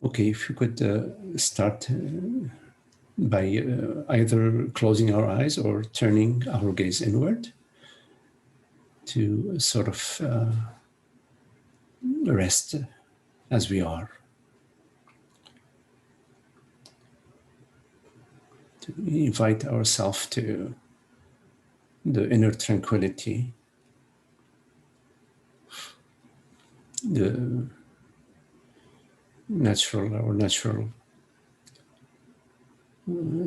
Okay, if you could start by either closing our eyes or turning our gaze inward to sort of rest as we are, to invite ourselves to the inner tranquility, the natural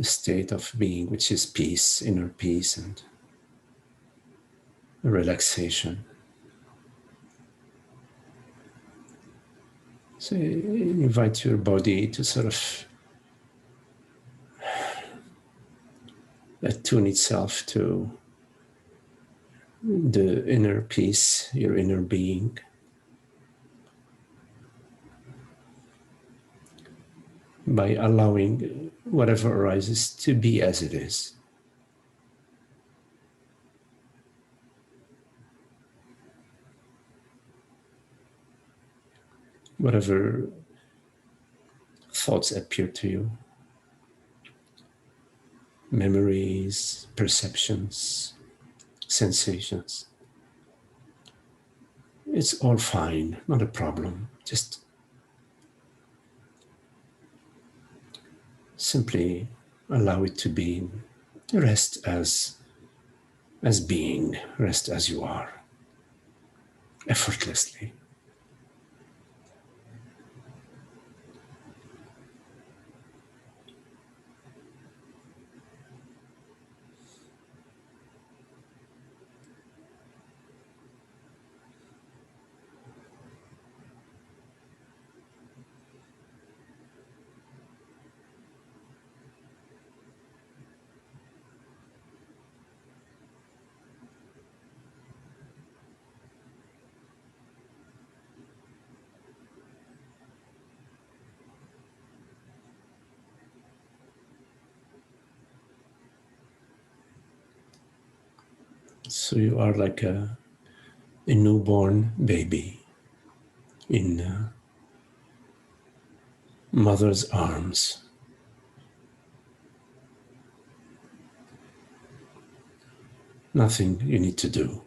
state of being, which is peace, inner peace and relaxation. So invite your body to sort of attune itself to the inner peace, your inner being. By allowing whatever arises to be as it is. Whatever thoughts appear to you, memories, perceptions, sensations, it's all fine, not a problem. Just simply allow it to be. Rest as being, rest as you are, effortlessly. So you are like a newborn baby in mother's arms. Nothing you need to do.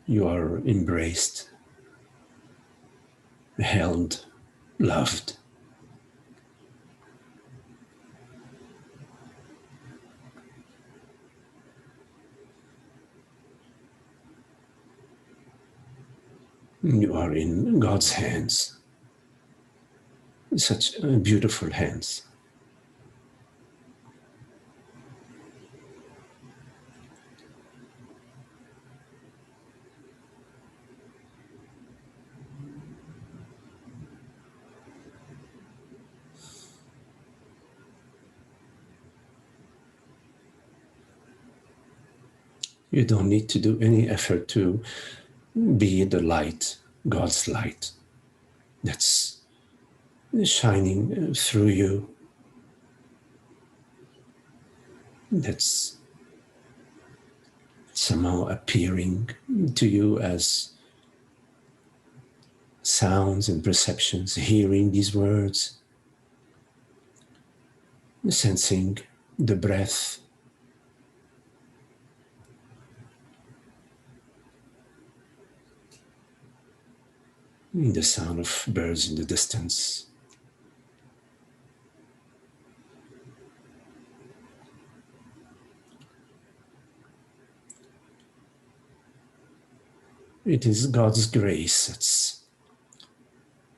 You are embraced, held, loved. You are in God's hands, such beautiful hands. You don't need to do any effort to be the light, God's light, that's shining through you, that's somehow appearing to you as sounds and perceptions, hearing these words, sensing the breath, the sound of birds in the distance. It is God's grace that's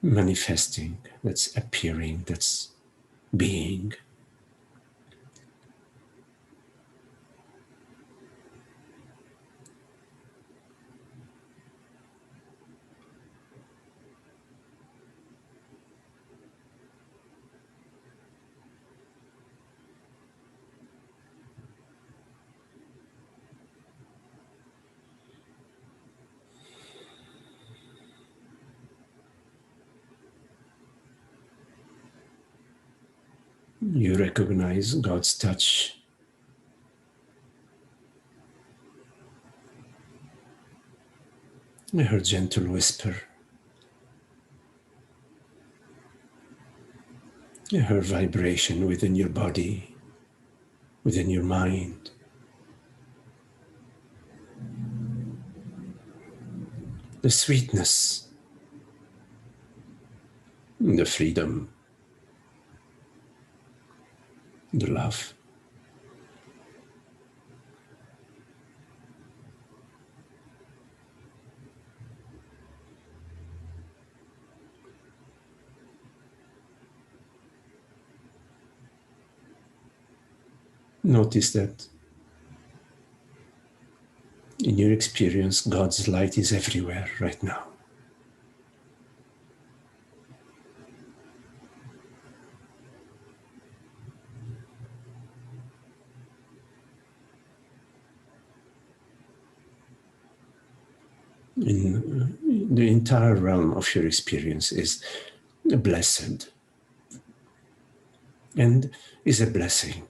manifesting, that's appearing, that's being. You recognize God's touch. her gentle whisper, her vibration within your body, within your mind. The sweetness, the freedom, the love. Notice that in your experience, God's light is everywhere right now. In the entire realm of your experience is blessed and is a blessing.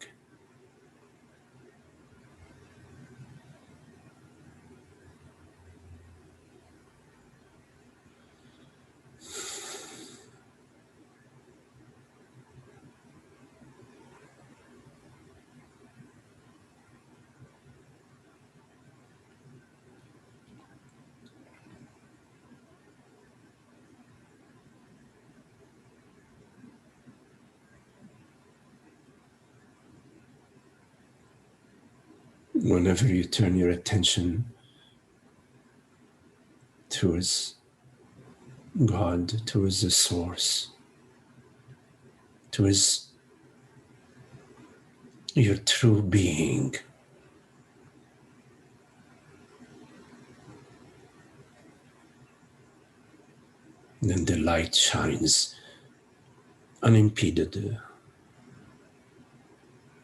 Whenever you turn your attention towards God, towards the source, towards your true being, then the light shines unimpeded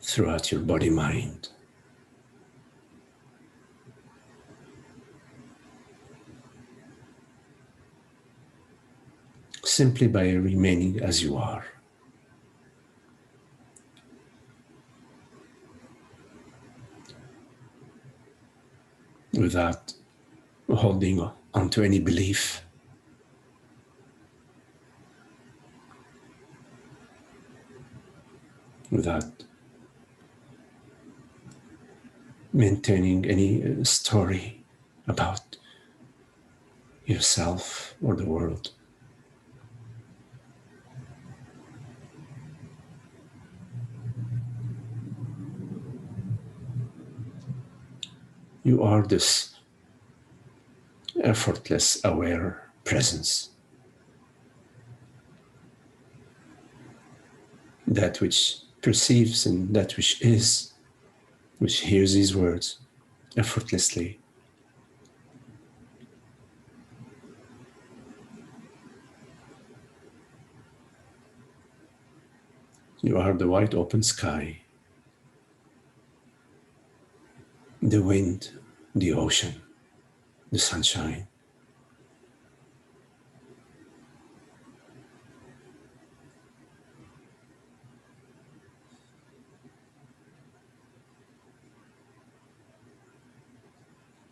throughout your body-mind. Simply by remaining as you are. Without holding onto any belief, without maintaining any story about yourself or the world. You are this effortless, aware presence. That which perceives and that which is, which hears these words effortlessly. You are the wide open sky, the wind, the ocean, the sunshine.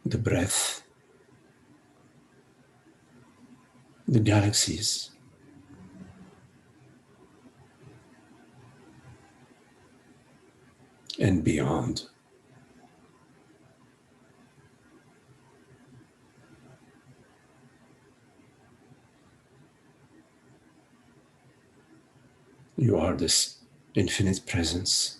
The breath, the galaxies, and beyond. You are this infinite presence.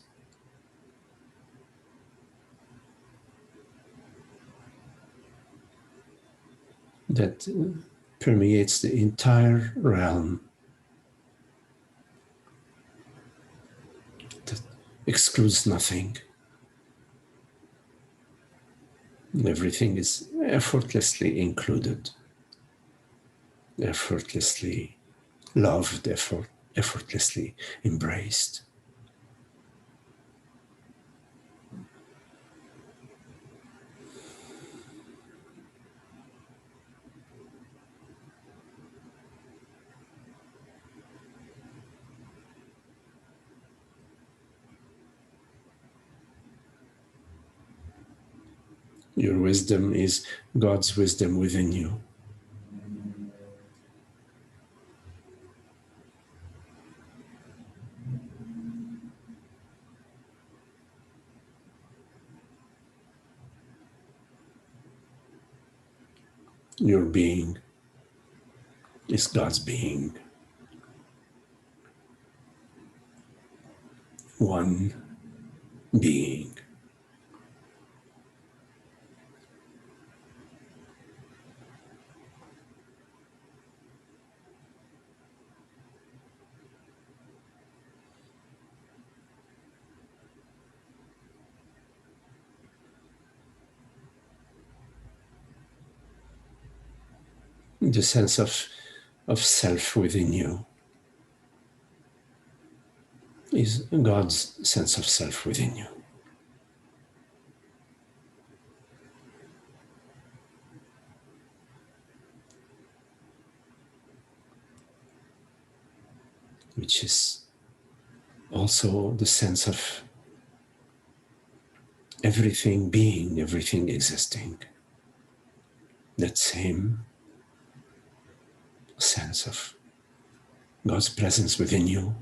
That permeates the entire realm, that excludes nothing. Everything is effortlessly included, effortlessly loved, effortlessly embraced. Your wisdom is God's wisdom within you. Your being is God's being. One being. The sense of self within you is God's sense of self within you. Which is also the sense of everything being, everything existing. That same sense of God's presence within you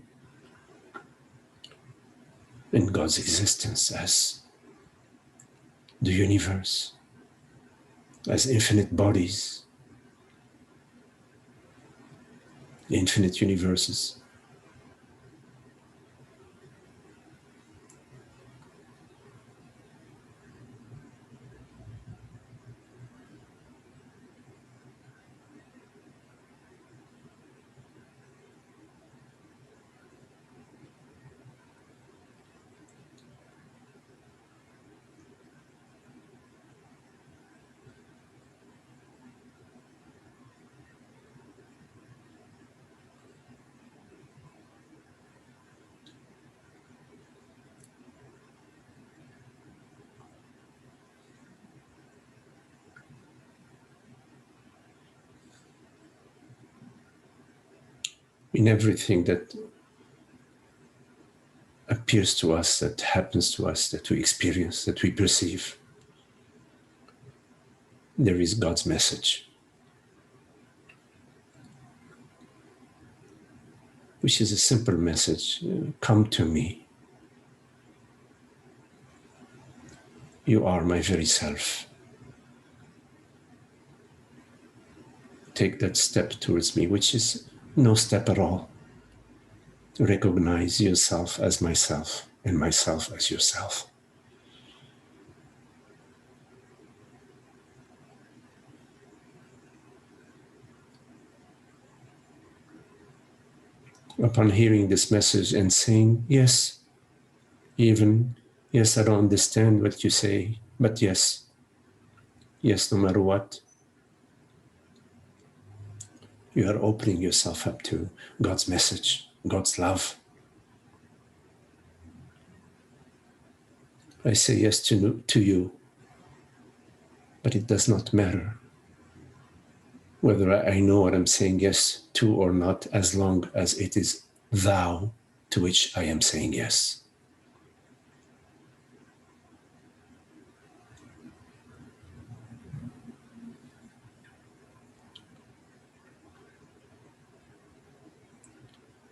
and God's existence as the universe, as infinite bodies, infinite universes. In everything that appears to us, that happens to us, that we experience, that we perceive, there is God's message, which is a simple message. Come to me. You are my very self. Take that step towards me, which is no step at all. Recognize yourself as myself and myself as yourself. Upon hearing this message and saying, yes, even, yes, I don't understand what you say, but yes, no matter what, you are opening yourself up to God's message, God's love. I say yes to you, but it does not matter whether I know what I'm saying yes to or not, as long as it is thou to which I am saying yes.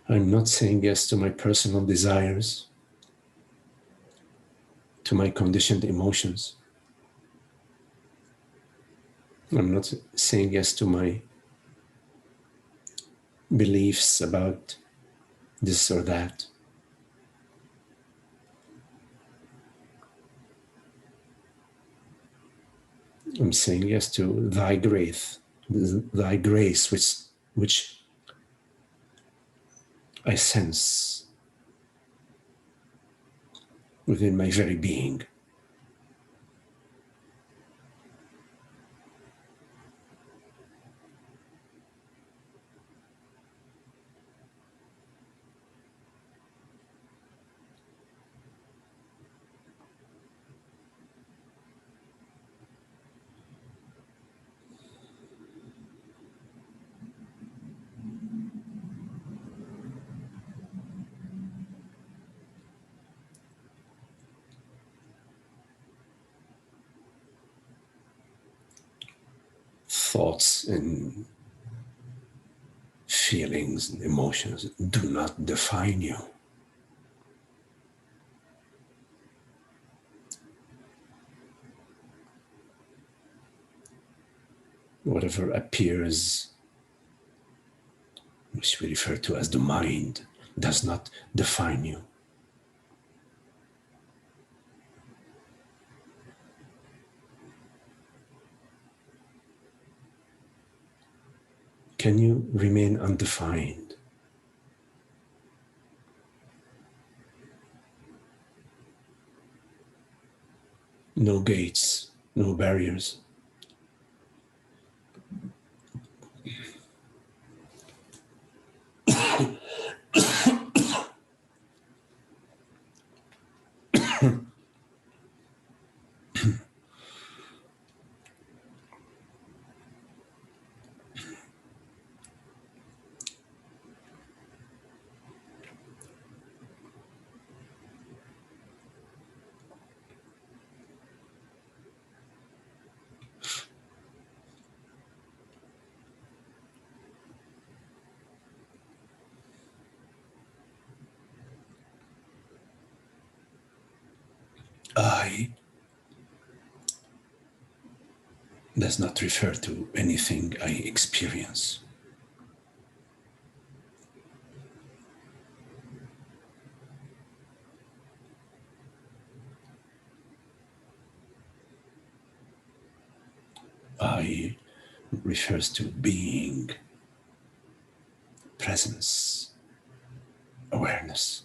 I'm not saying yes to my personal desires, to my conditioned emotions. I'm not saying yes to my beliefs about this or that. I'm saying yes to thy grace, which I sense within my very being. Thoughts and feelings and emotions do not define you. whatever appears, which we refer to as the mind, does not define you. Can you remain undefined? No gates, no barriers. I does not refer to anything I experience. I refers to being, presence, awareness,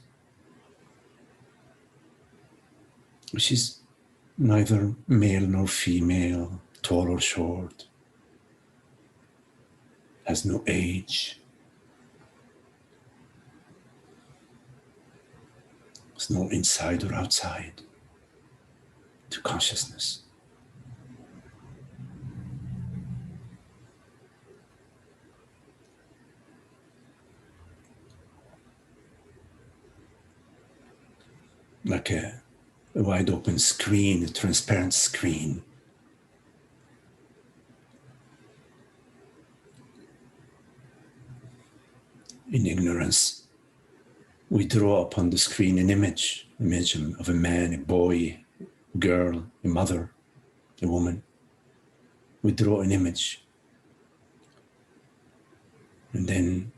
which is neither male nor female, tall or short, has no age, there's no inside or outside to consciousness. Like a wide open screen, a transparent screen. In ignorance, we draw upon the screen an image of a man, a boy, a girl, a mother, a woman. We draw an image. And then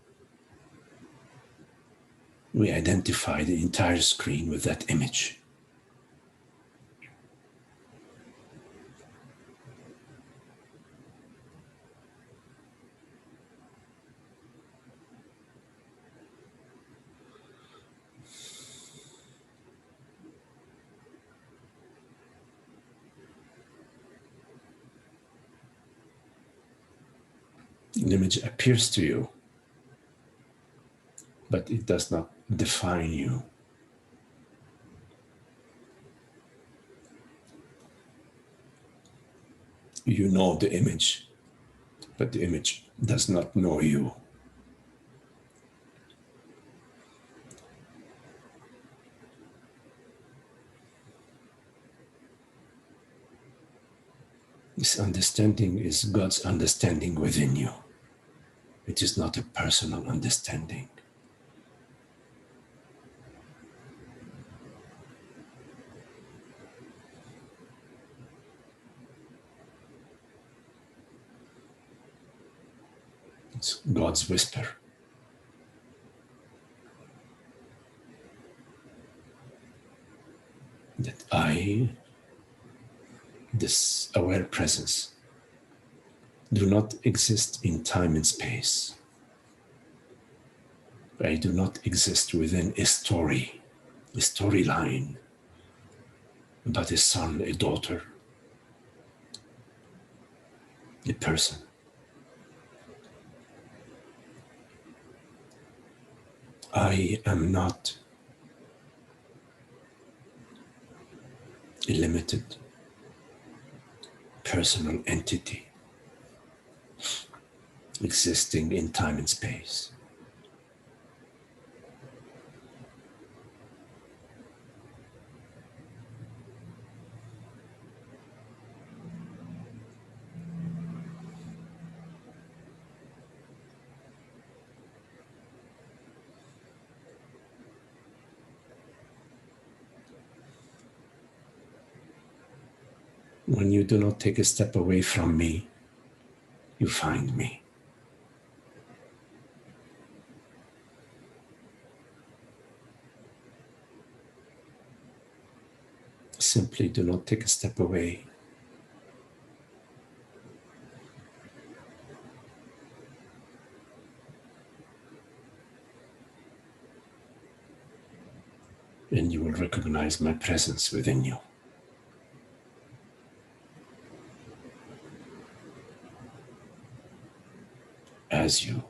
we identify the entire screen with that image. An image appears to you, but it does not define you. You know the image, but the image does not know you. This understanding is God's understanding within you. It is not a personal understanding. It's God's whisper. That I, this aware presence, do not exist in time and space. I do not exist within a storyline about a son, a daughter, a person. I am not a limited personal entity existing in time and space. When you do not take a step away from me, you find me. Simply do not take a step away. And you will recognize my presence within you. As you.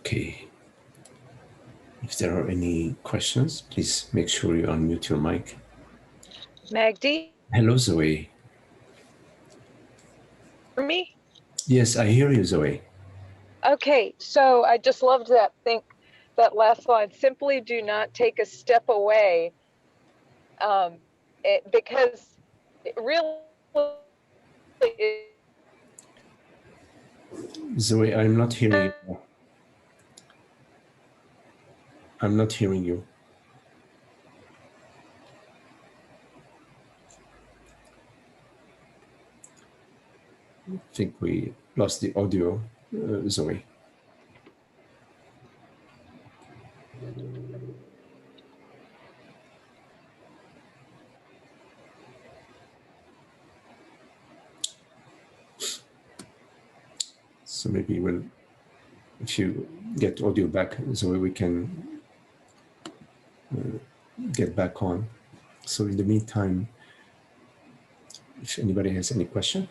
Okay. If there are any questions, please make sure you unmute your mic. Magdi? Hello, Zoe. For me? Yes, I hear you, Zoe. Okay, so I just loved that last line. Simply do not take a step away, because it really is. Zoe, I'm not hearing you. I'm not hearing you. I think we lost the audio, Zoe. So maybe if you get audio back, Zoe, we can get back on. So in the meantime, if anybody has any question.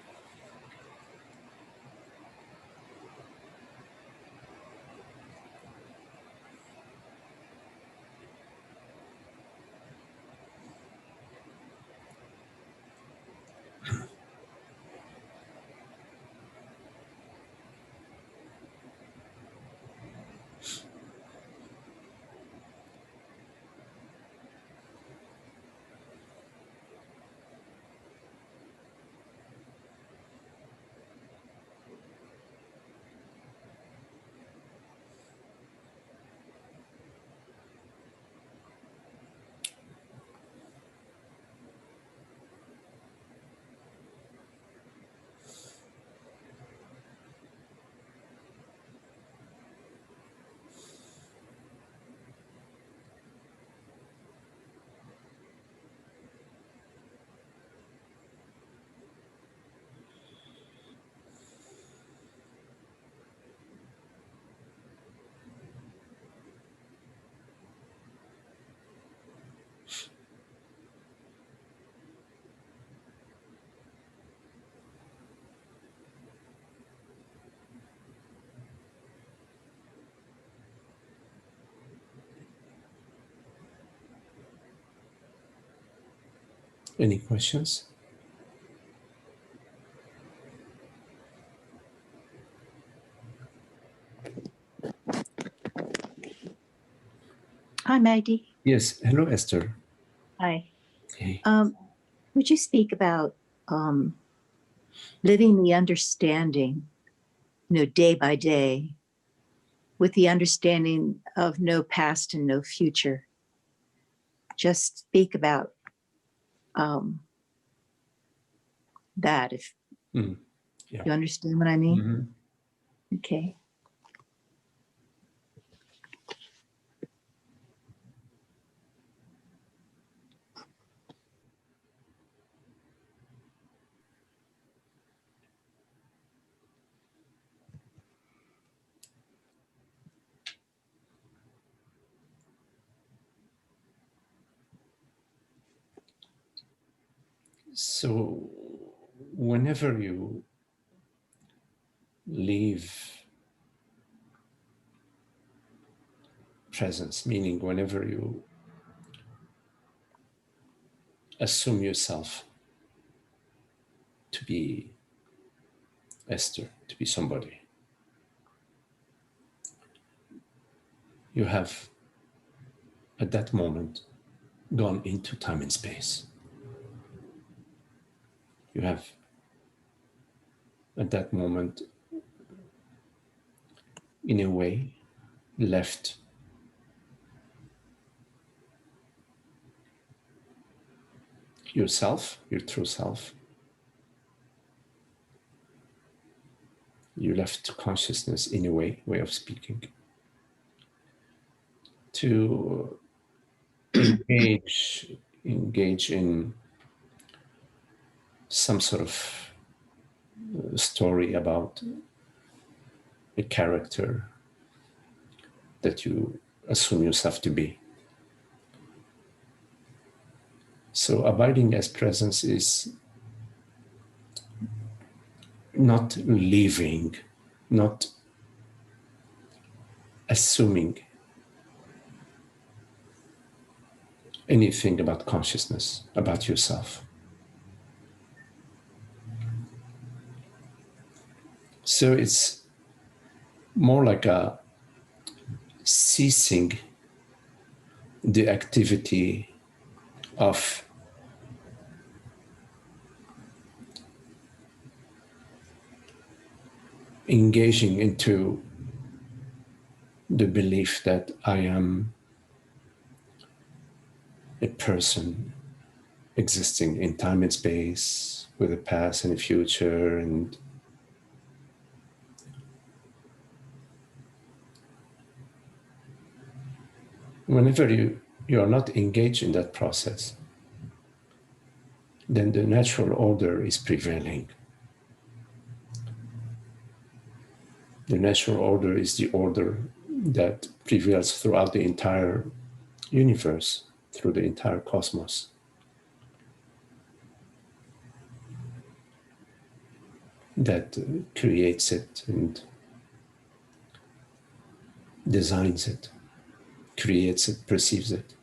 Any questions? Hi, Magdi. Yes. Hello, Esther. Hi. Hey. Would you speak about living the understanding, day by day, with the understanding of no past and no future? Just speak about that, if Yeah. you understand what I mean. Mm-hmm. Okay. So whenever you leave presence, meaning whenever you assume yourself to be Esther, to be somebody, you have at that moment gone into time and space. You have at that moment, in a way, left yourself, your true self. You left consciousness, in a way of speaking, to engage in some sort of story about a character that you assume yourself to be. So abiding as presence is not leaving, not assuming anything about consciousness, about yourself. So it's more like a ceasing the activity of engaging into the belief that I am a person existing in time and space with a past and a future, and whenever you are not engaged in that process, then the natural order is prevailing. The natural order is the order that prevails throughout the entire universe, through the entire cosmos. That creates it and designs it, creates it, perceives it.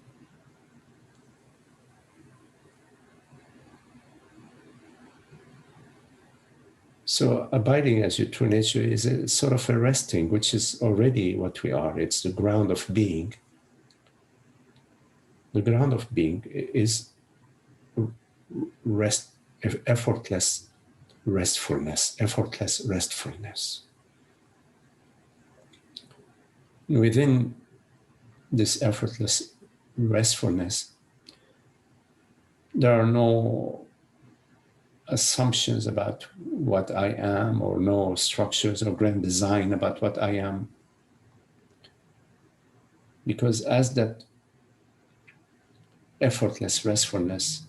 So abiding as your true nature is a sort of a resting, which is already what we are. It's the ground of being. The ground of being is rest, effortless restfulness, effortless restfulness. Within this effortless restfulness, there are no assumptions about what I am, or no structures or grand design about what I am. Because as that effortless restfulness,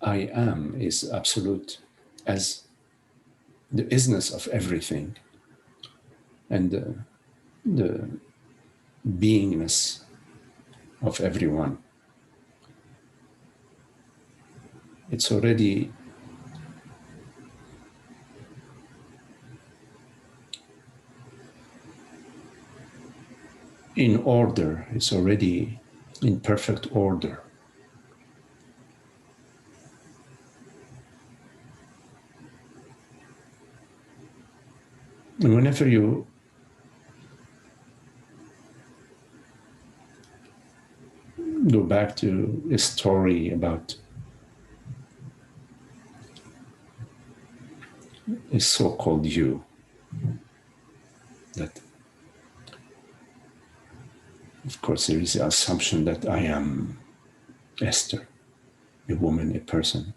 I am is absolute, as the isness of everything, and the beingness of everyone. It's already in order, it's already in perfect order. And whenever you go back to a story about a so-called you, that of course there is the assumption that I am Esther, a woman, a person.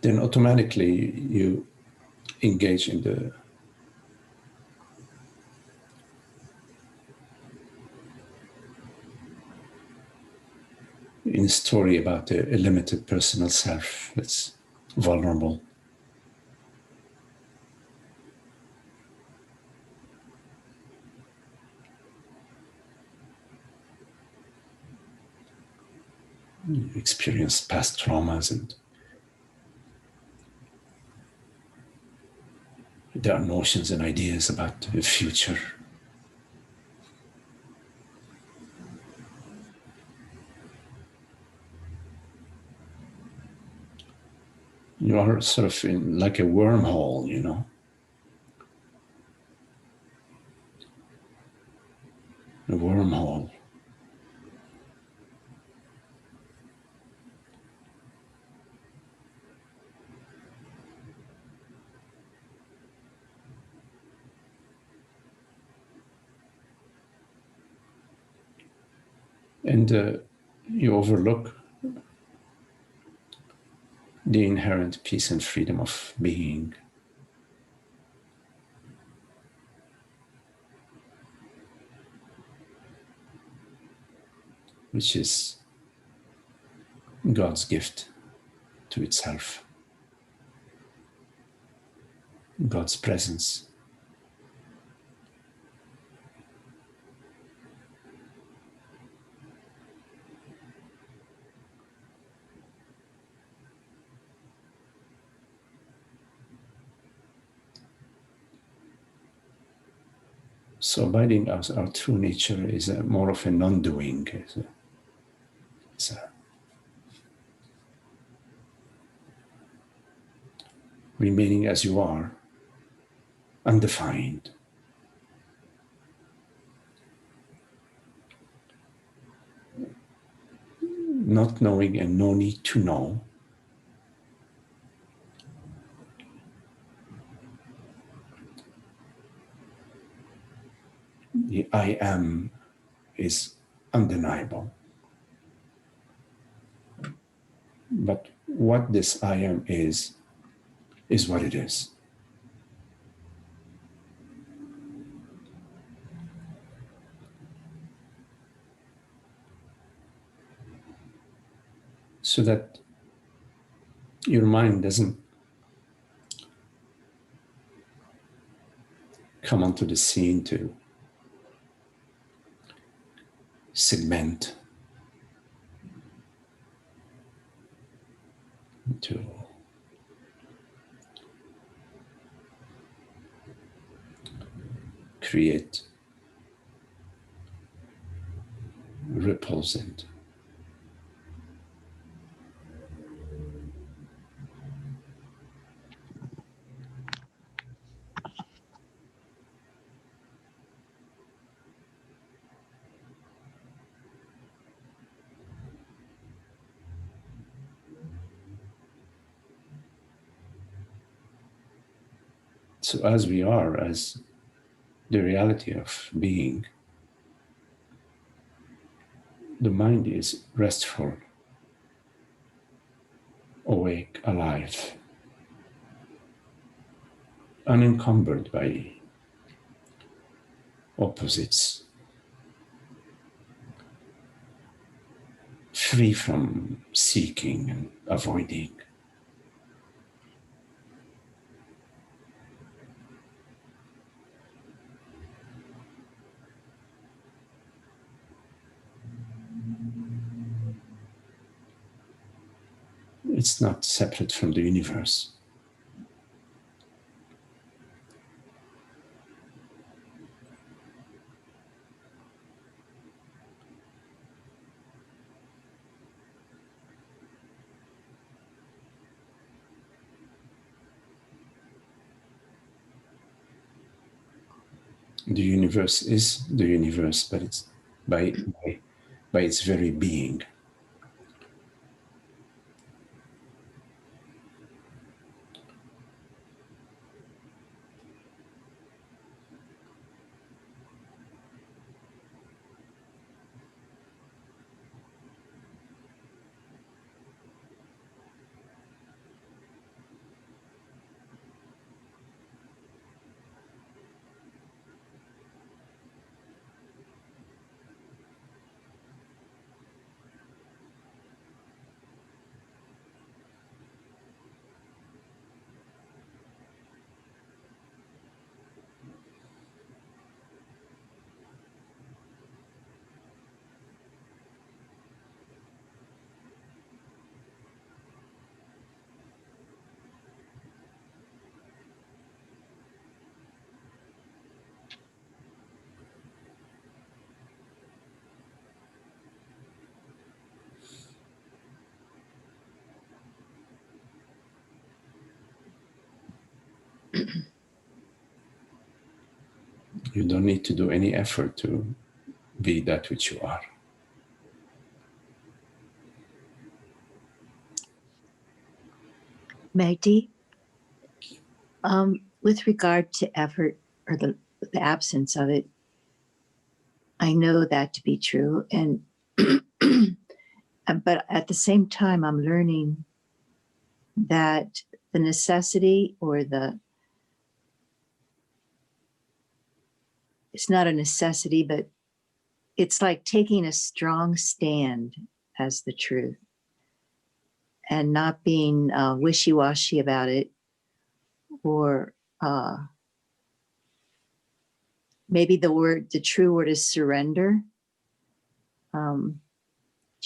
Then automatically you engage in a story about a limited personal self that's vulnerable. You experience past traumas, and there are notions and ideas about the future. You are sort of in like a wormhole, you know. A wormhole. And you overlook the inherent peace and freedom of being. Which is God's gift to itself, God's presence. So abiding as our true nature is more of a non-doing. It's a remaining as you are, undefined. Not knowing and no need to know. The I am is undeniable. But what this I am is what it is. So that your mind doesn't come onto the scene to segment, to create ripples. And so as we are, as the reality of being, the mind is restful, awake, alive, unencumbered by opposites, free from seeking and avoiding. It's not separate from the universe. The universe is the universe, but it's by its very being. You don't need to do any effort to be that which you are. Magdi, with regard to effort or the absence of it, I know that to be true. And but at the same time, I'm learning that the necessity or it's not a necessity, but it's like taking a strong stand as the truth and not being wishy-washy about it, or maybe the true word is surrender. Do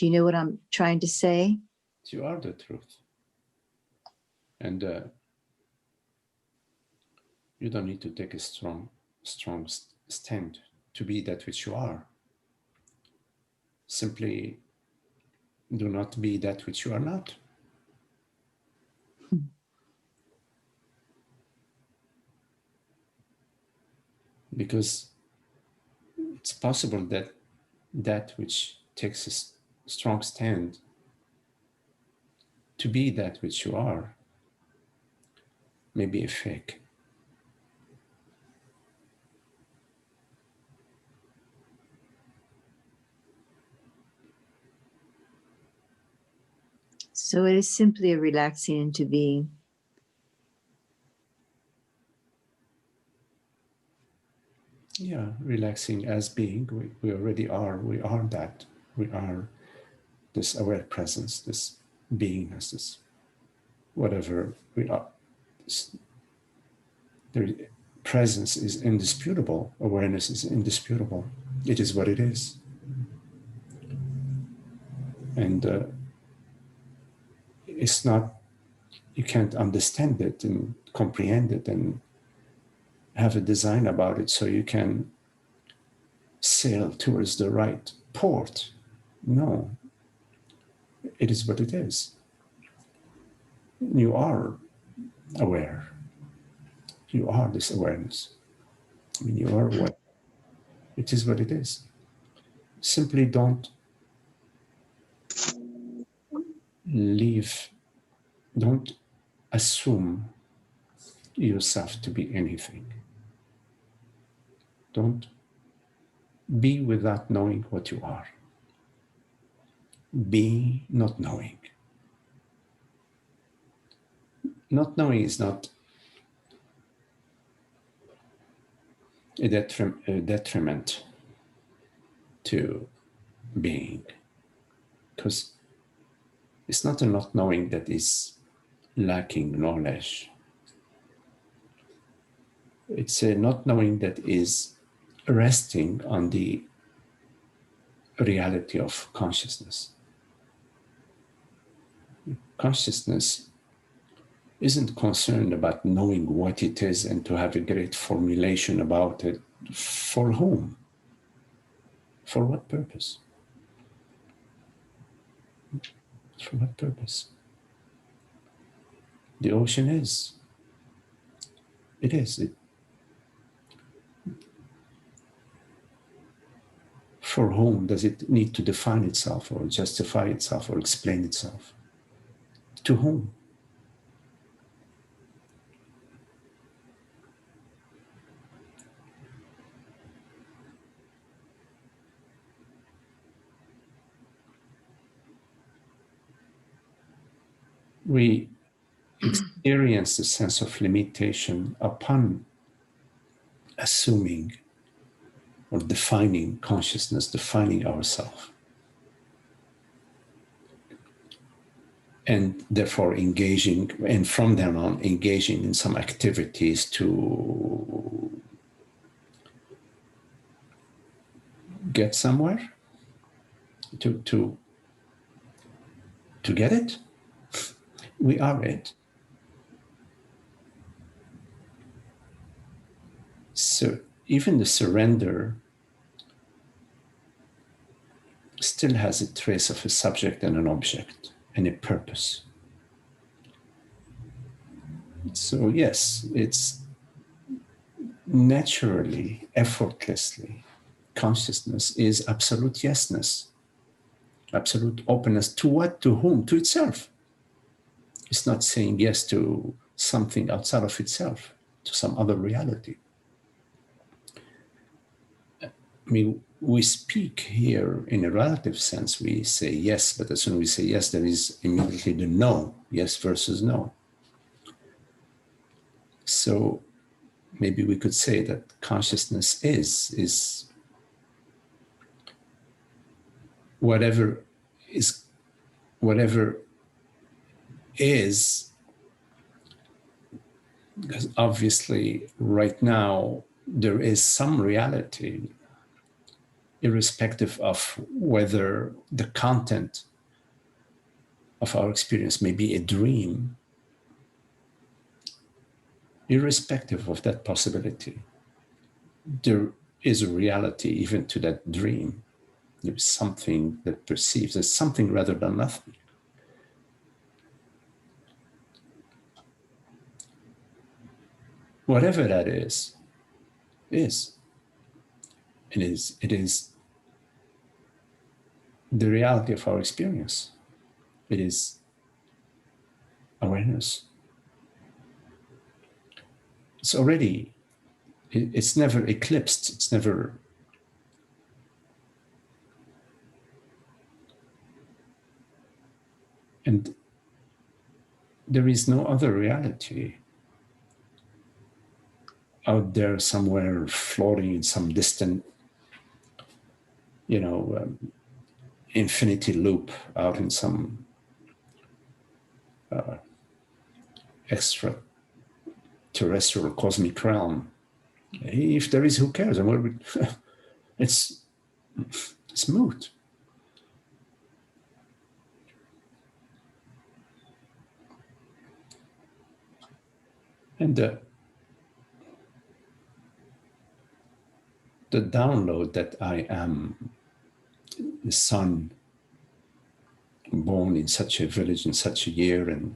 you know what I'm trying to say? You are the truth. And you don't need to take a strong stand to be that which you are. Simply do not be that which you are not. Because it's possible that that which takes a strong stand to be that which you are may be a fake. So it is simply a relaxing into being. Yeah, relaxing as being. We already are. We are that. We are this aware presence, this beingness, this whatever we are. Their presence is indisputable. Awareness is indisputable. It is what it is. And it's not, you can't understand it and comprehend it and have a design about it so you can sail towards the right port. No, it is what it is. You are aware. You are this awareness. I mean, you are what it is what it is. Simply don't don't assume yourself to be anything. Don't be without knowing what you are. Be not knowing. Not knowing is not a detriment to being, because it's not a not knowing that is lacking knowledge. It's a not knowing that is resting on the reality of consciousness. Consciousness isn't concerned about knowing what it is and to have a great formulation about it. For whom? For what purpose? For what purpose? The ocean is. It is. For whom does it need to define itself or justify itself or explain itself? To whom? We experience the sense of limitation upon assuming or defining consciousness, defining ourselves, and therefore engaging, and from then on, engaging in some activities to get somewhere, to get it. We are it. So even the surrender still has a trace of a subject and an object and a purpose. So yes, it's naturally, effortlessly, consciousness is absolute yesness, absolute openness to what, to whom, to itself. It's not saying yes to something outside of itself, to some other reality. I mean, we speak here in a relative sense. We say yes, but as soon as we say yes, there is immediately the no, yes versus no. So maybe we could say that consciousness is whatever is, whatever is, because obviously right now there is some reality, irrespective of whether the content of our experience may be a dream, irrespective of that possibility, there is a reality even to that dream. There's something that perceives, there's something rather than nothing. Whatever that is. It is the reality of our experience. It is awareness. It's already, it's never eclipsed, it's never, and there is no other reality out there somewhere floating in some distant, infinity loop out in some extraterrestrial cosmic realm. If there is, who cares? And it's moot. And the download that I am the son born in such a village in such a year, and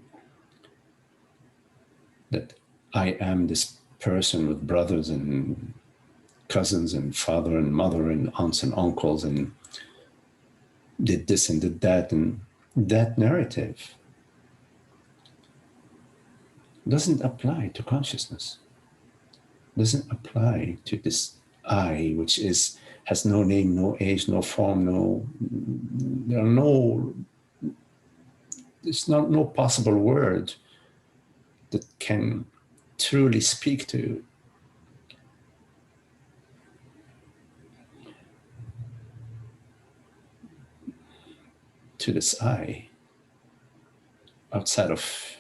that I am this person with brothers and cousins and father and mother and aunts and uncles and did this and did that, and that narrative doesn't apply to consciousness, doesn't apply to this I, which has no name, no age, no form, there's no possible word that can truly speak to this I, outside of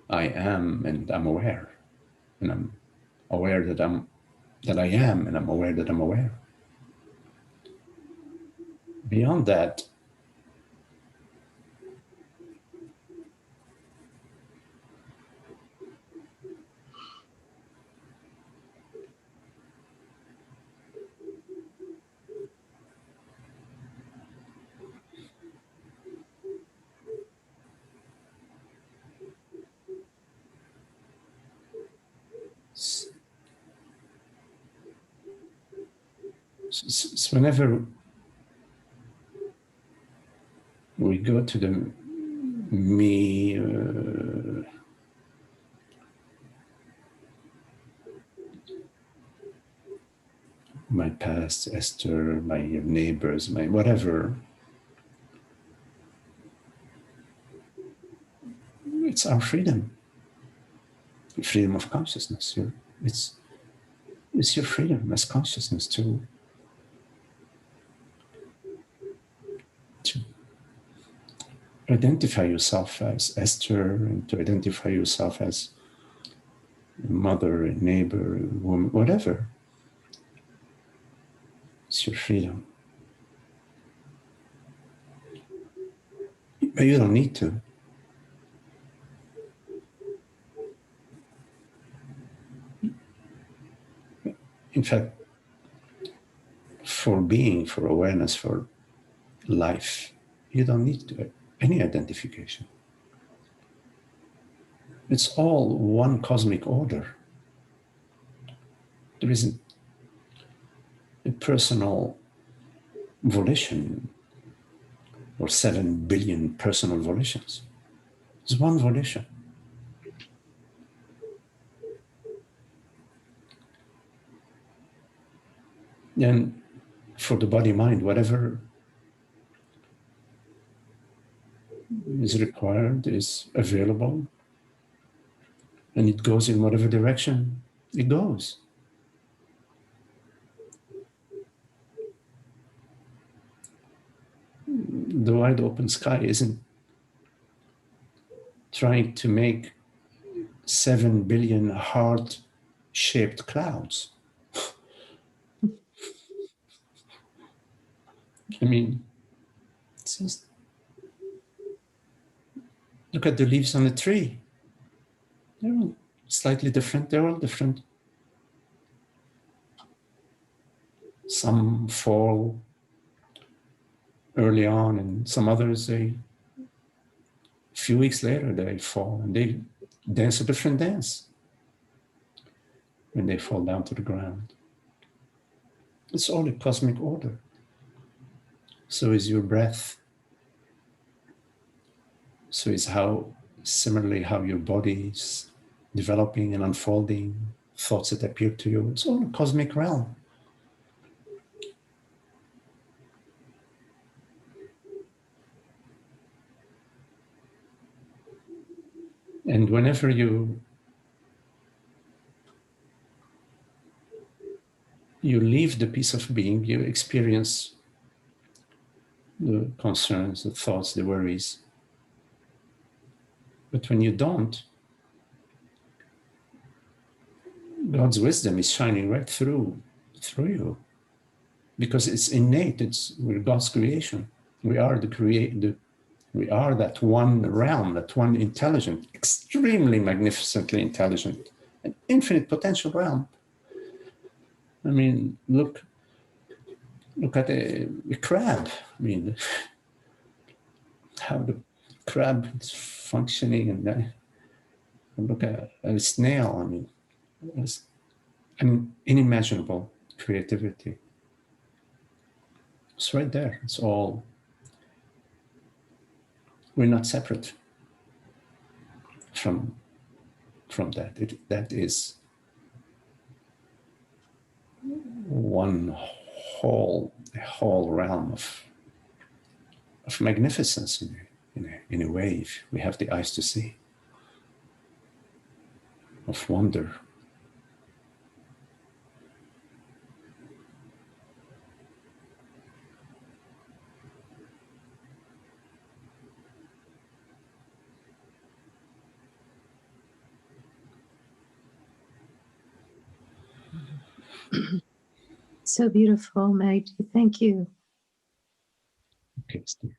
I am and I'm aware, and I'm aware that I am, and I'm aware that I'm aware. Beyond that, so whenever we go to the me, my past, Esther, my neighbors, my whatever, it's our freedom, freedom of consciousness. It's your freedom as consciousness to identify yourself as Esther and to identify yourself as a mother, a neighbor, a woman, whatever. It's your freedom. But you don't need to. In fact, for being, for awareness, for life, you don't need any identification. It's all one cosmic order. There isn't a personal volition or 7 billion personal volitions. It's one volition. And for the body mind, whatever is required is available, and it goes in whatever direction it goes. The wide open sky isn't trying to make 7 billion heart-shaped clouds. I mean, it's just, look at the leaves on a tree. They're all slightly different. They're all different. Some fall early on, and some others, a few weeks later, they fall and they dance a different dance when they fall down to the ground. It's all a cosmic order. So is your breath. So is similarly how your body is developing and unfolding, thoughts that appear to you. It's all a cosmic realm. And whenever you leave the peace of being, you experience the concerns, the thoughts, the worries. But when you don't, God's wisdom is shining right through you, because it's innate. We're God's creation. We are we are that one realm, that one intelligent, extremely magnificently intelligent, an infinite potential realm. I mean, look at a crab. I mean, how the crab is functioning, and then look at a snail. I mean, it's an unimaginable creativity. It's right there. It's all. We're not separate from that. That is one whole realm of magnificence in a way, if we have the eyes to see, of wonder. So beautiful, Magdi. Thank you. Okay, Steve.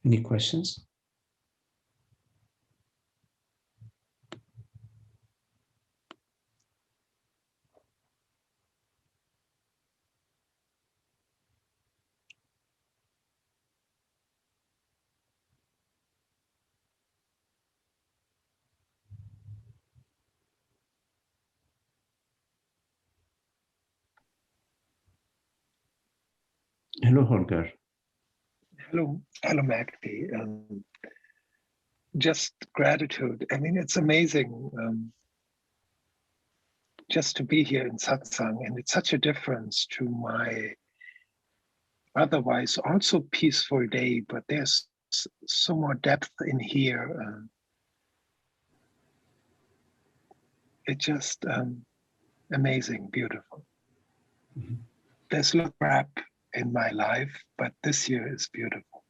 Any questions? Hello, Holger. Hello, Magdi. Just gratitude. I mean, it's amazing just to be here in satsang, and it's such a difference to my otherwise also peaceful day. But there's so more depth in here. It's just amazing, beautiful. Mm-hmm. There's a lot of crap in my life, but this year is beautiful.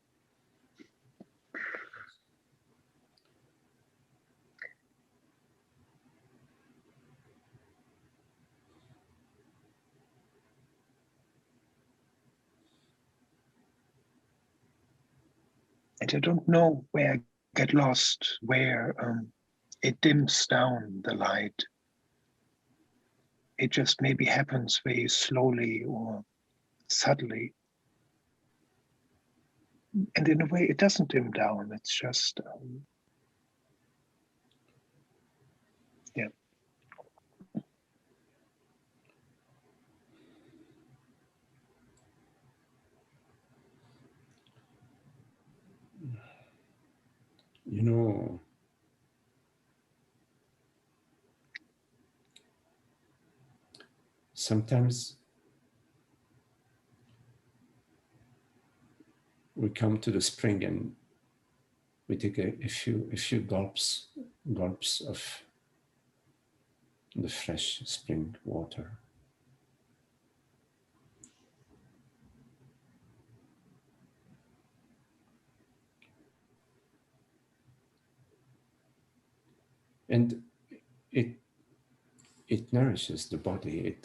And I don't know where I get lost, where it dims down the light. It just maybe happens very slowly or subtly. And in a way, it doesn't dim down. It's just, yeah. You know, sometimes we come to the spring and we take a few gulps of the fresh spring water. And it nourishes the body. It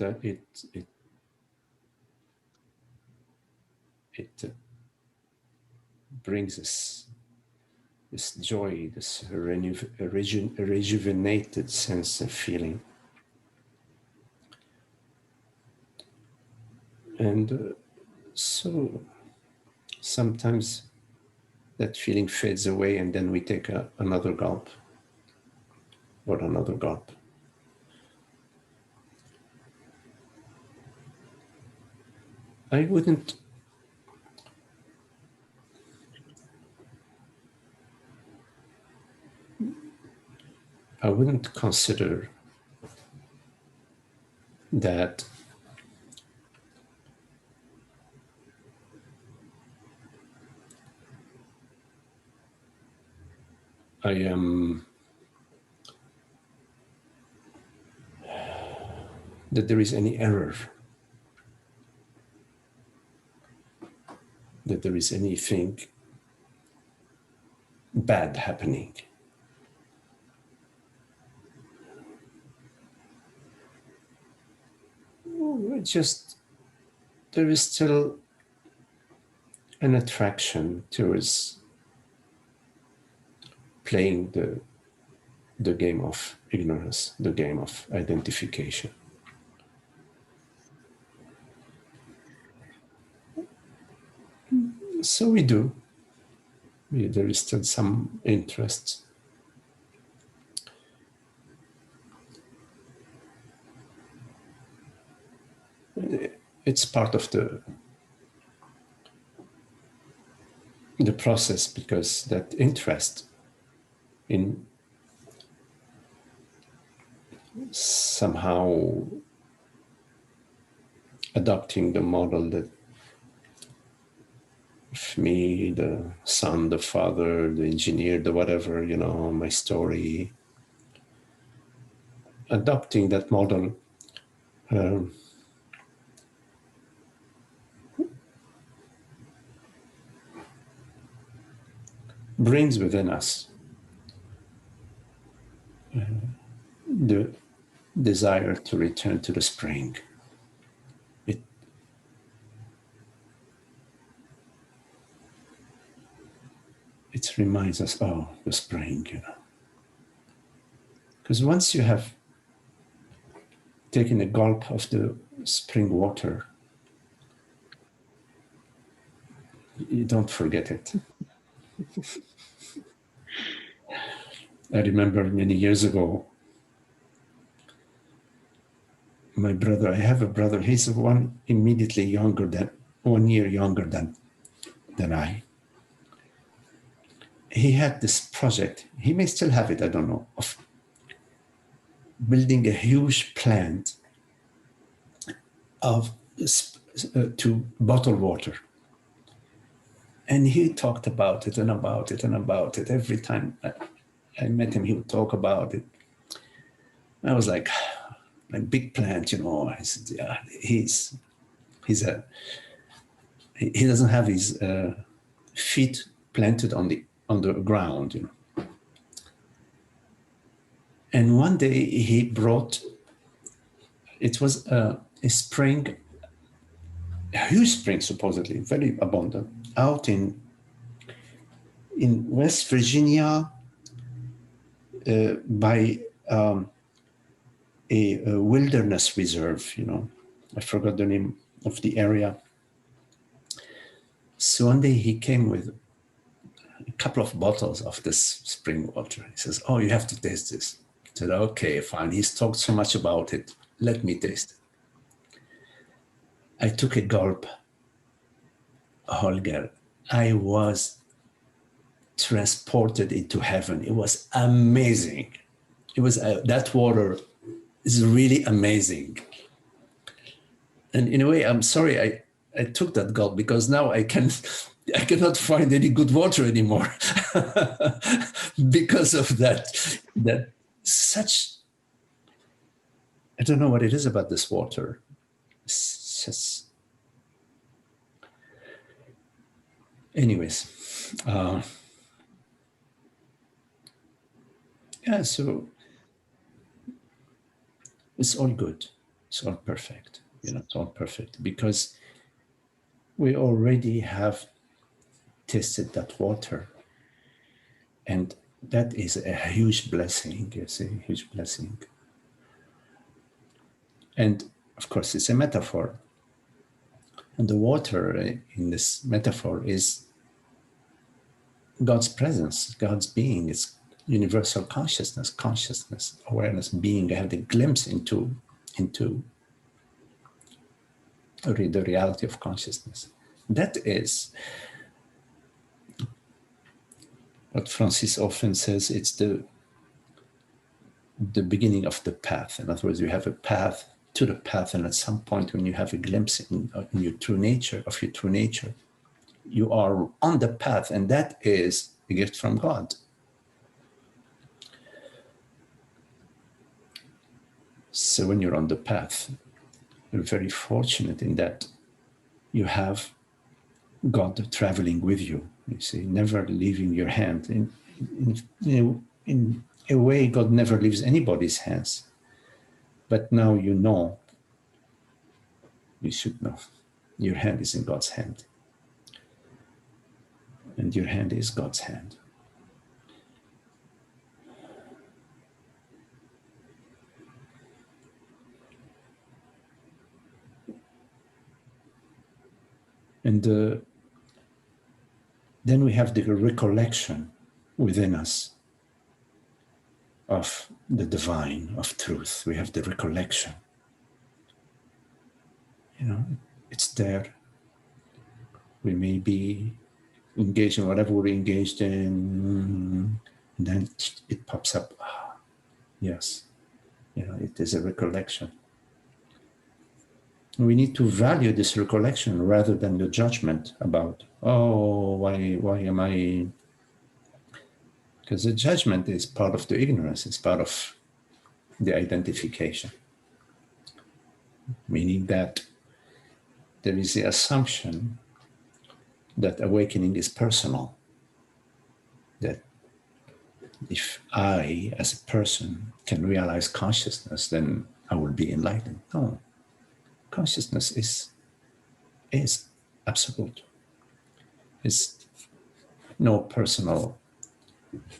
brings us this joy, this rejuvenated sense of feeling. And so sometimes that feeling fades away, and then we take another gulp or another gulp. I wouldn't consider that I am that there is any error, that there is anything bad happening. Just there is still an attraction towards playing the game of ignorance, the game of identification. So we do. There is still some interest. It's part of the process, because that interest in somehow adopting the model that of me, the son, the father, the engineer, the whatever, my story, adopting that model brings within us the desire to return to the spring. It, it reminds us, oh, the spring, you know. Because once you have taken a gulp of the spring water, you don't forget it. I remember many years ago, my brother, I have a brother, he's one immediately younger than, 1 year younger than I. He had this project, he may still have it, I don't know, of building a huge plant of to bottle water. And he talked about it and about it and about it. Every time I met him, he would talk about it. I was like, a big plant, you know. I said, yeah, he doesn't have his feet planted on the ground, you know. And one day he brought, it was a spring, a huge spring supposedly, very abundant, out in West Virginia by a wilderness reserve, you know. I forgot the name of the area. So one day he came with a couple of bottles of this spring water. He says, oh, you have to taste this. I said, okay, fine. He's talked so much about it. Let me taste it. I took a gulp. Holger, I was transported into heaven. It was amazing. It was that water is really amazing. And in a way, I'm sorry I took that gulp, because now I cannot find any good water anymore because of that such, I don't know what it is about this water. It's just, anyways, yeah, so it's all good. It's all perfect. You know, it's all perfect because we already have tasted that water. And that is a huge blessing. It's a huge blessing. And of course, it's a metaphor. And the water in this metaphor is God's presence, God's being. It's universal consciousness, awareness, being. I had a glimpse into the reality of consciousness. That is what Francis often says, it's the beginning of the path. In other words, you have a path to the path, and at some point when you have a glimpse in your true nature, you are on the path, and that is a gift from God. So when you're on the path, you're very fortunate in that you have God traveling with you. You see, never leaving your hand. In a way, God never leaves anybody's hands. But now you know, you should know, your hand is in God's hand. And your hand is God's hand. And then we have the recollection within us of the divine, of truth. We have the recollection. You know, it's there. We may be engaged in whatever we're engaged in, and then it pops up. Ah, yes, you know, it is a recollection. We need to value this recollection rather than the judgment about, oh, why am I? Because the judgment is part of the ignorance, it's part of the identification. Meaning that there is the assumption that awakening is personal. That if I, as a person, can realize consciousness, then I will be enlightened. No. Consciousness is absolute. It's no personal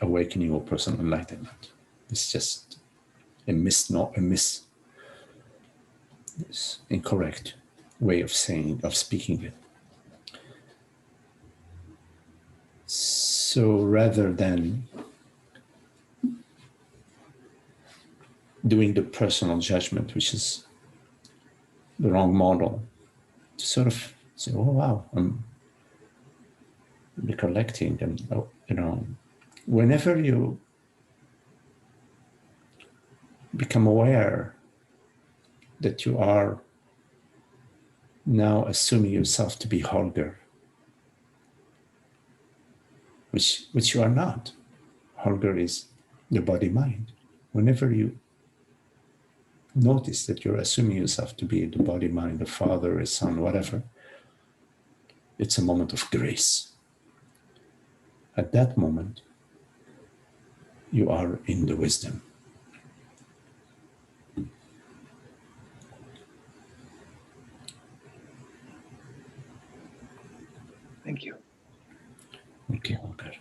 awakening or personal enlightenment. It's just a incorrect way of speaking it. So rather than doing the personal judgment, which is the wrong model, to sort of say, oh wow, I'm recollecting, and whenever you become aware that you are now assuming yourself to be Holger, which you are not. Holger is the body-mind. Whenever you notice that you're assuming yourself to be the body-mind, a father, a son, whatever, it's a moment of grace. At that moment, you are in the wisdom. Thank you. Okay, Holger.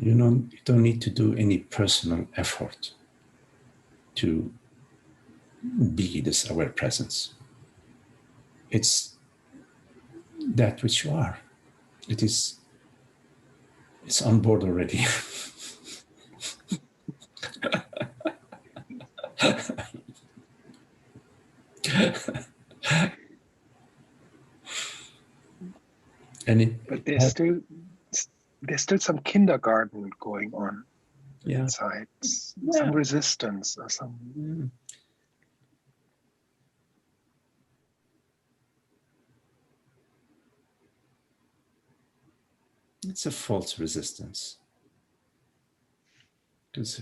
You don't need to do any personal effort to be this aware presence. It's that which you are. It's on board already. But there's still some kindergarten going on inside, some resistance or some. It's a false resistance. Because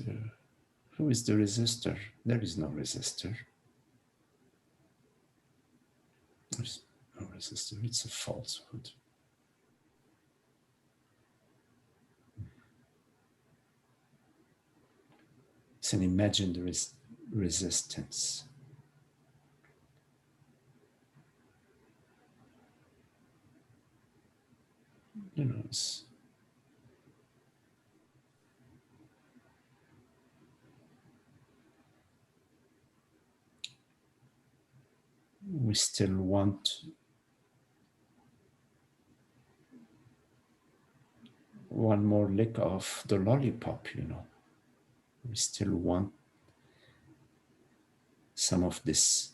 who is the resistor? There is no resistor. There's no resistor. It's a falsehood. It's an imagined resistance. We still want one more lick of the lollipop, We still want some of this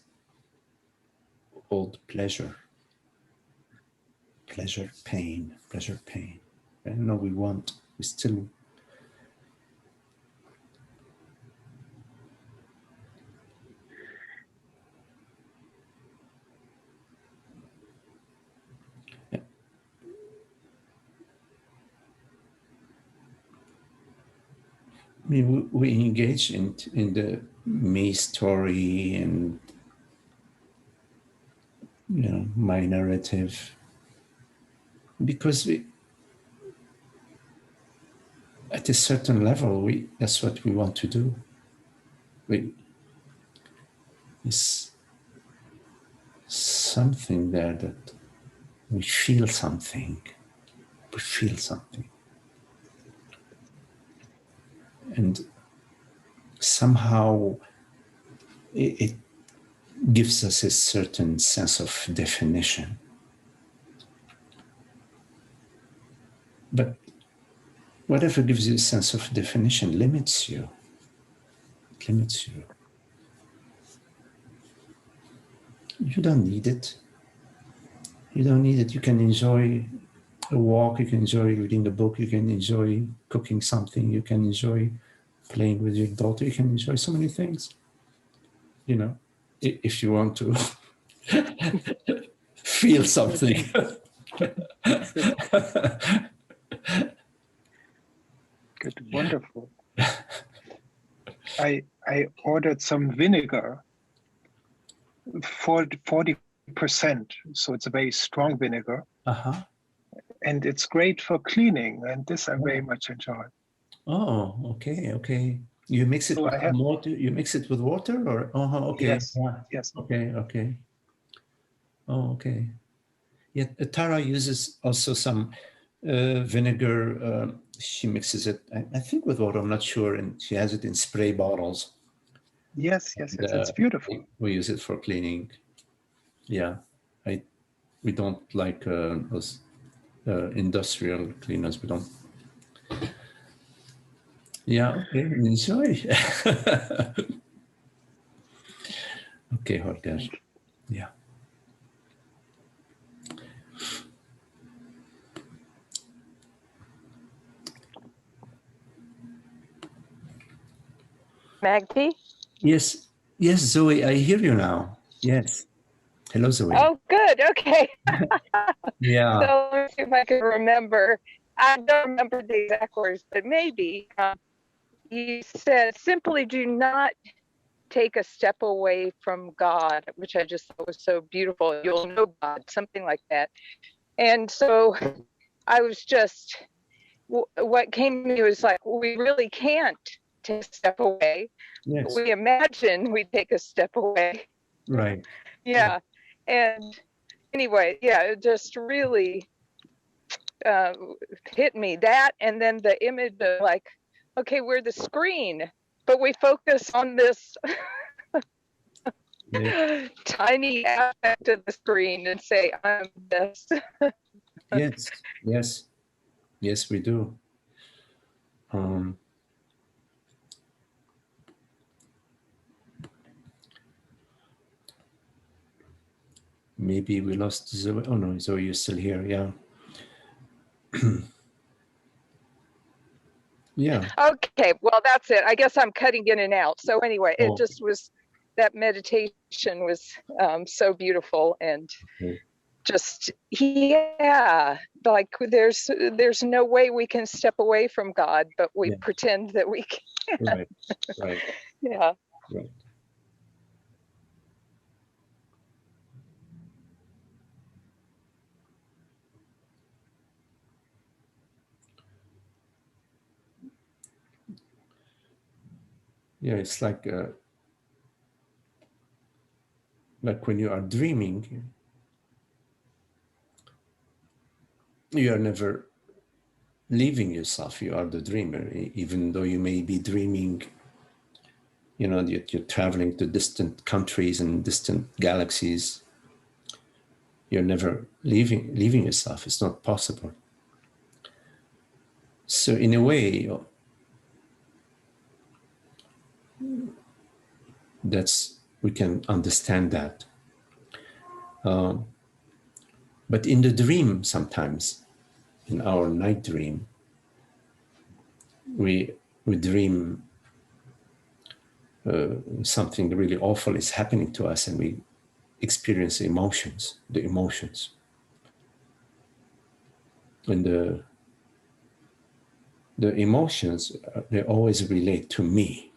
old pleasure, pain. I don't know, we still we engage in the me story and my narrative because at a certain level that's what we want to do. It's something there that we feel something. And somehow it gives us a certain sense of definition. But whatever gives you a sense of definition limits you. You don't need it. You can enjoy a walk, you can enjoy reading a book, you can enjoy cooking something, you can enjoy playing with your daughter, you can enjoy so many things. If you want to feel something. Good, wonderful. I ordered some vinegar, 40%, so it's a very strong vinegar. and it's great for cleaning, and this I very much enjoy. Oh, okay, okay. You mix it So with I have, some water? You mix it with water or? Oh, okay. yes, Yeah. yes. Okay, okay. Oh, okay. Yeah, Tara uses also some vinegar. She mixes it, I think, with water. I'm not sure, and she has it in spray bottles. Yes, yes, And, yes, it's beautiful. we use it for cleaning. Yeah, we don't like those industrial cleaners. We don't. Yeah, okay, enjoy. Okay, Holger. Yeah. Magdi? Yes, yes, Zoe, I hear you now. Yes. Hello, Zoe. Oh, good. Okay. Yeah. So let me see if I can remember. I don't remember the exact words, but maybe you said simply do not take a step away from God, which I just thought was so beautiful. You'll know God, something like that. And so I was just, what came to me was like, we really can't take a step away. Yes. We imagine we take a step away. Right. Yeah. And anyway, yeah, it just really hit me that. And then the image of like, okay, we're the screen, but we focus on this Yes. tiny aspect of the screen and say, I'm this. Yes. Yes. Yes, we do. Um, maybe we lost Zoe. Oh no, Zoe, you're still here. Yeah. Yeah. Okay, well, that's it. I guess I'm cutting in and out. So anyway, it Oh, just was, that meditation was so beautiful and okay. just, yeah, like there's no way we can step away from God, but we Yeah. pretend that we can. Right. Right. Yeah. Right. Yeah, it's like when you are dreaming, you are never leaving yourself. You are the dreamer, even though you may be dreaming. You know, you're traveling to distant countries and distant galaxies. You're never leaving yourself. It's not possible. So in a way, that's we can understand that. But in the dream, sometimes in our night dream, we dream something really awful is happening to us, and we experience the emotions, and the emotions they always relate to me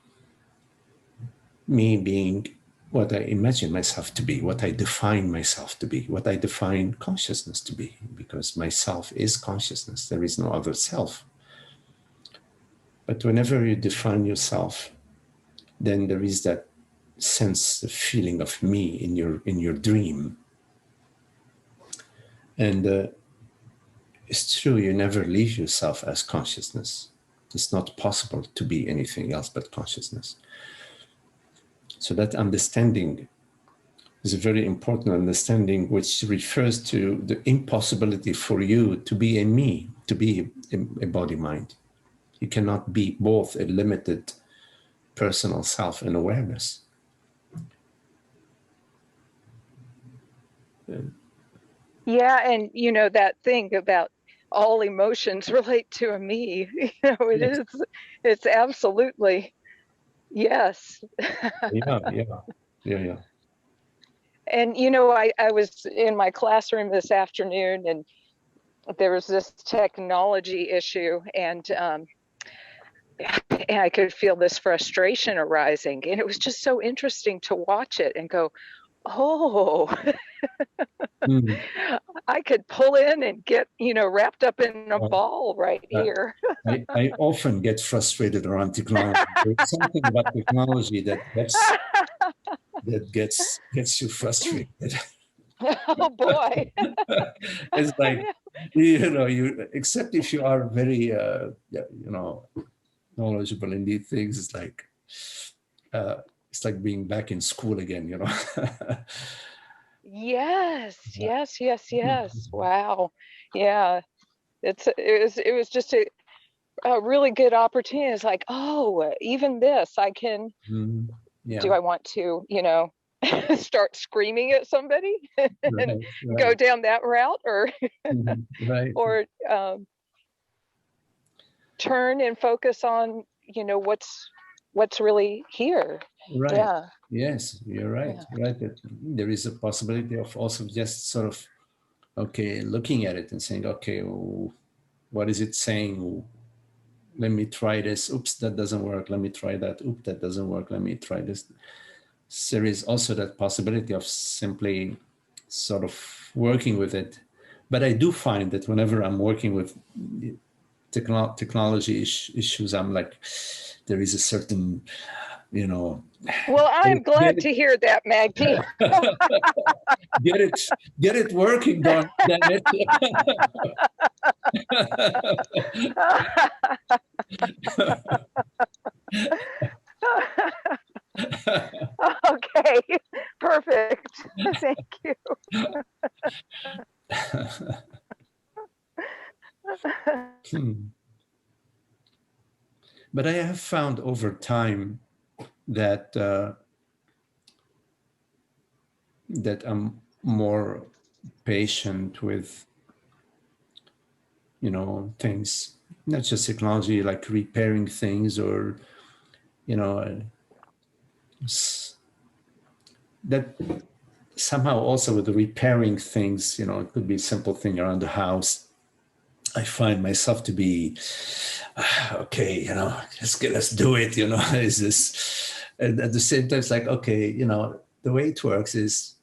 being what I imagine myself to be, what I define myself to be, what I define consciousness to be, because myself is consciousness. There is no other self. But whenever you define yourself, then there is that sense, the feeling of me in your dream. And it's true, you never leave yourself as consciousness. It's not possible to be anything else but consciousness. So that understanding is a very important understanding, which refers to the impossibility for you to be a me, to be a body mind. You cannot be both a limited personal self and awareness. Yeah. And you know, that thing about all emotions relate to a me, you know, Yes. it's absolutely, yes. Yeah. And you know, I was in my classroom this afternoon and there was this technology issue, and I could feel this frustration arising. And it was just so interesting to watch it and go, Oh, Mm. I could pull in and get, wrapped up in a ball right Uh, here. I often get frustrated around technology. There's something about technology that gets you frustrated. Oh boy. It's like, you except if you are very knowledgeable in these things. It's like being back in school again, Yes, yes, yes, yes. Wow. Yeah. It was just a really good opportunity. It's like, oh, even this I can. Mhm. Yeah. Do I want to, start screaming at somebody and Right, go right. down that route, or Mhm. Right. or turn and focus on, what's really here. Right. Yeah. Yes, you're right. Yeah. Right. That there is a possibility of also just sort of, okay, looking at it and saying, okay, what is it saying? Let me try this. Oops, that doesn't work. Let me try that. Oops, that doesn't work. Let me try this. So there is also that possibility of simply sort of working with it. But I do find that whenever I'm working with technology issues, I'm like, there is a certain, Well, I'm get glad it, to hear that, Magdi. get it, get it working, damn it. Okay, perfect. Thank you. But I have found over time that that I'm more patient with, things, not just technology, like repairing things, or you know that somehow also with the repairing things, it could be a simple thing around the house. I find myself to be okay, let's do it. Is this, and at the same time it's like, okay, the way it works is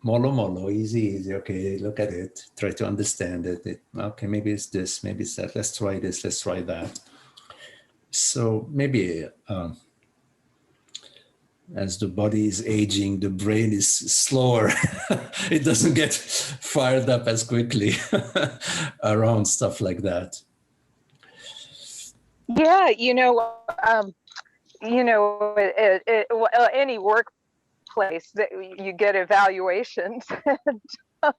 molo molo, easy easy. Okay, look at it, try to understand it. Okay, maybe it's this, maybe it's that. Let's try this, let's try that. So maybe as the body is aging, the brain is slower. It doesn't get fired up as quickly around stuff like that. Yeah, any workplace that you get evaluations. Oh,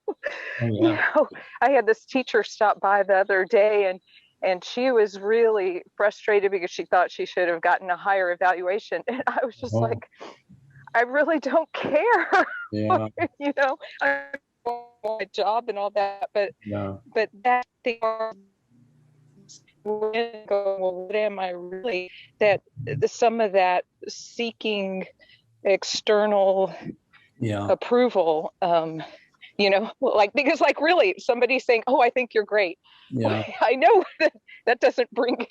you yeah. know, I had this teacher stop by the other day, and she was really frustrated because she thought she should have gotten a higher evaluation. And I was just Oh, like, I really don't care. yeah, I want my job and all that, yeah, but that thing, well, what am I really, that some of that seeking external yeah, approval, like, because like really somebody's saying, oh, I think you're great. Well, yeah. I know that doesn't bring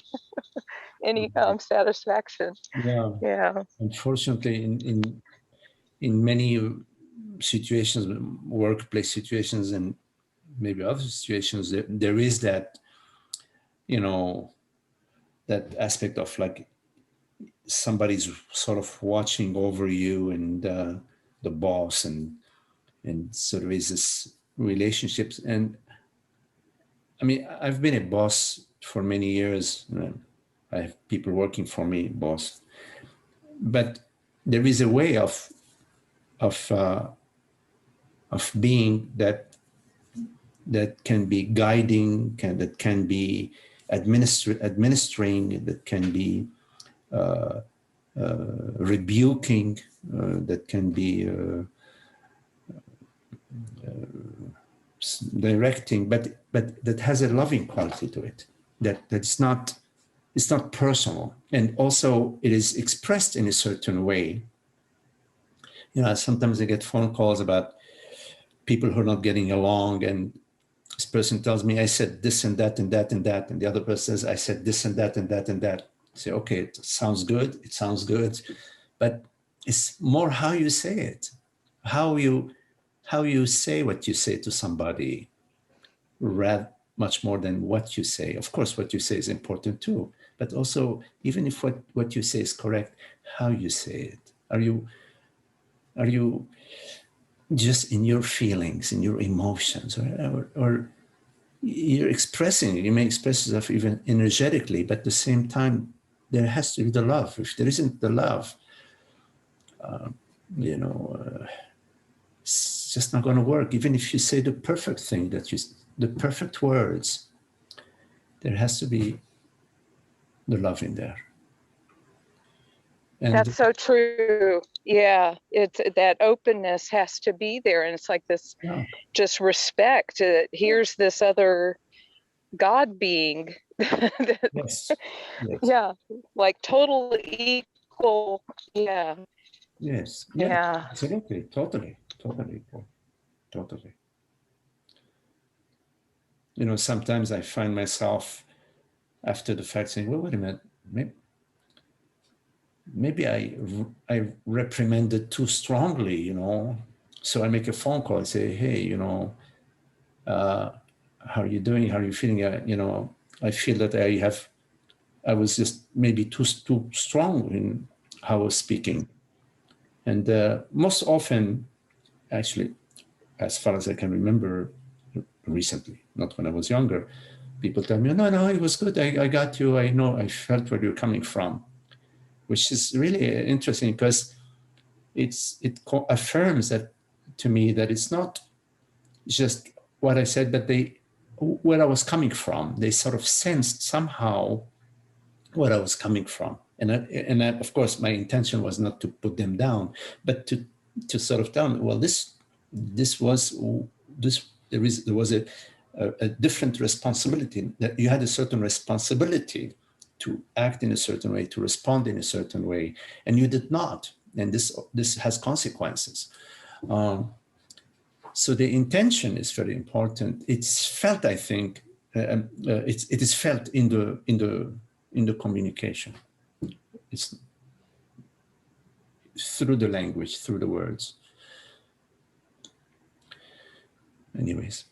any satisfaction. Yeah. Yeah. Unfortunately, in many situations, workplace situations, and maybe other situations, there is that, that aspect of like somebody's sort of watching over you, and the boss, and so there is this relationships. And I mean, I've been a boss for many years. I have people working for me, boss. But there is a way of uh, of being that can be guiding, that can be administering, that can be rebuking, that can be directing, but that has a loving quality to it. That's not, it's not personal, and also it is expressed in a certain way. Sometimes I get phone calls about people who are not getting along, and this person tells me, I said this and that and that and that, and the other person says, I said this and that and that and that. I say, okay, it sounds good, but it's more how you say it. how you say what you say to somebody, rather much more than what you say. Of course, what you say is important too, but also, even if what you say is correct, how you say it. Are you just in your feelings, in your emotions, or you're expressing, you may express yourself even energetically, but at the same time, there has to be the love. If there isn't the love, it's just not going to work. Even if you say the perfect thing, the perfect words, there has to be the love in there. And that's so true. Yeah, it's that openness has to be there, and it's like this, just respect. Here's this other God being. yes. Yeah, like total equal. Yeah. Yes. Yeah. Absolutely. Totally. Sometimes I find myself after the fact saying, well, wait a minute, maybe I reprimanded too strongly, So I make a phone call and say, hey, how are you doing? How are you feeling? I feel that I was just maybe too strong in how I was speaking. And most often, actually, as far as I can remember recently, not when I was younger, people tell me, no, it was good. I got you. I know, I felt where you're coming from, which is really interesting because it affirms that to me that it's not just what I said, but where I was coming from. They sort of sensed somehow where I was coming from. And of course, my intention was not to put them down, but to sort of tell them, well, there was a different responsibility, that you had a certain responsibility to act in a certain way, to respond in a certain way, and you did not. And this has consequences. So the intention is very important. It's felt, I think, it is felt in the communication. It's through the language, through the words. Anyways.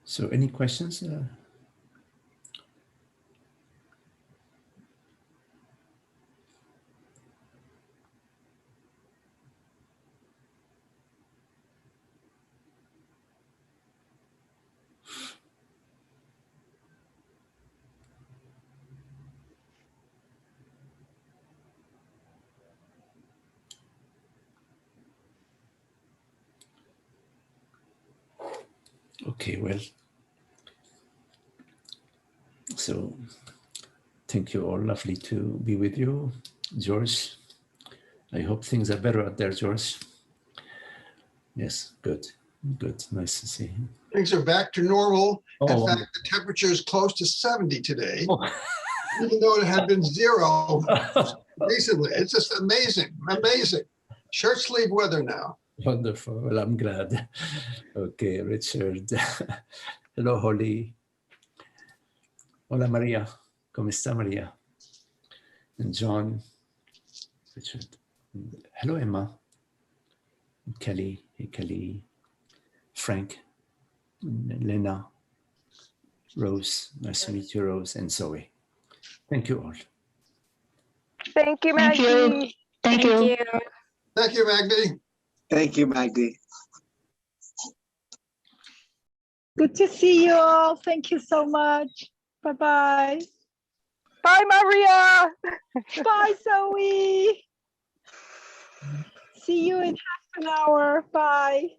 So any questions? Okay, well, so thank you all. Lovely to be with you, George. I hope things are better out there, George. Yes, good. Nice to see you. Things are back to normal. In Oh, fact, the temperature is close to 70 today, oh. even though it had been 0 recently. It's just amazing. Shirt sleeve weather now. Wonderful. Well, I'm glad. Okay, Richard. Hello, Holly. Hola, Maria. ¿Cómo está, Maria? And John. Richard. Hello, Emma. Kelly. Hey, Kelly. Frank. Lena. Rose. Nice to meet you, Rose. And Zoe. Thank you all. Thank you, Thank Magdi. you. Thank you. Thank you, Magdi. Thank you, Magdi. Good to see you all. Thank you so much. Bye-bye. Bye, Maria. Bye, Zoe. See you in half an hour. Bye.